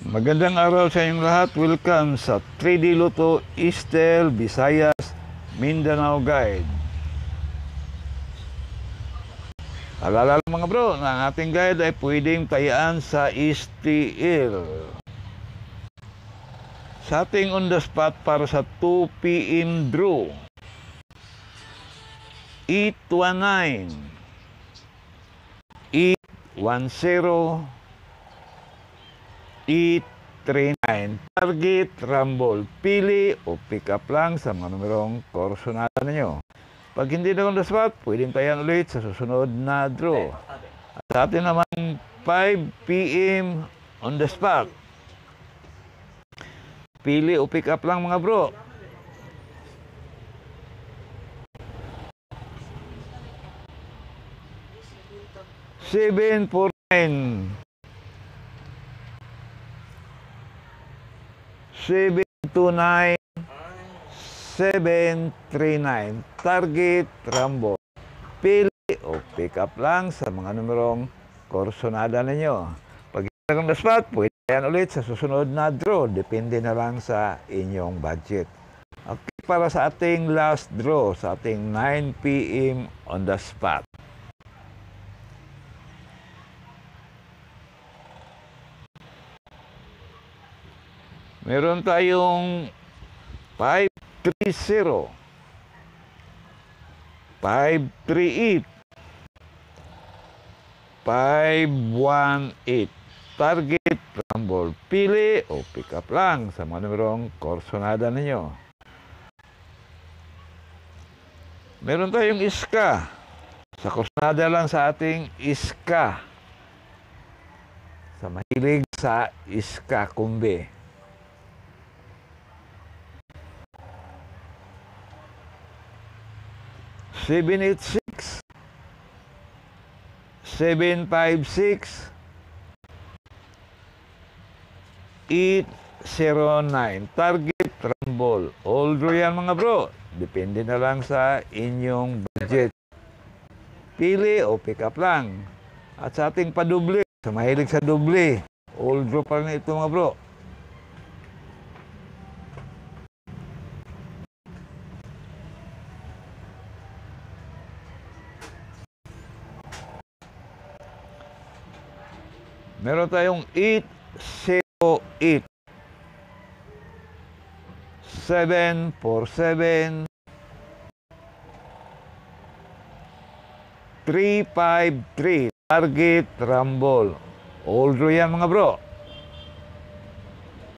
Magandang araw sa inyong lahat. Welcome sa 3D Lotto Eastel Visayas Mindanao Guide. Alala lang mga bro, na ang ating guide ay pwedeng tayaan sa STL. Sa ating on the spot para sa 2 PM draw, 819, 810, 839. Target, rumble, pili o pick up lang sa mga numerong korsonada ninyo. Pag hindi na on the spot, pwedeng tayan ulit sa susunod na draw. At sa atin naman 5 PM on the spot, pili o pick up lang mga bro. Seven, 4, 9, 729, 739. Target, rumble, pili o pick up lang sa mga numerong korsonada ninyo. Pag hindi on the spot, pwede yan ulit sa susunod na draw. Depende na lang sa inyong budget. Okay, para sa ating last draw, sa ating 9 PM on the spot. Meron tayong 530, 538, 518. Target, rumble, pili o pick up lang sa mga numerong korsonada ninyo. Meron tayong iska. Sa korsonada lang sa ating iska. Sa mahilig sa iska kumbe. 786, 756, 809. Target, rumble. All draw yan mga bro. Depende na lang sa inyong budget. Pili o pick up lang. At sa ating padoble, sa mahilig sa doble, all draw pa rin ito mga bro. Meron tayong 808, 747, 353. Target, rumble. All draw yan mga bro.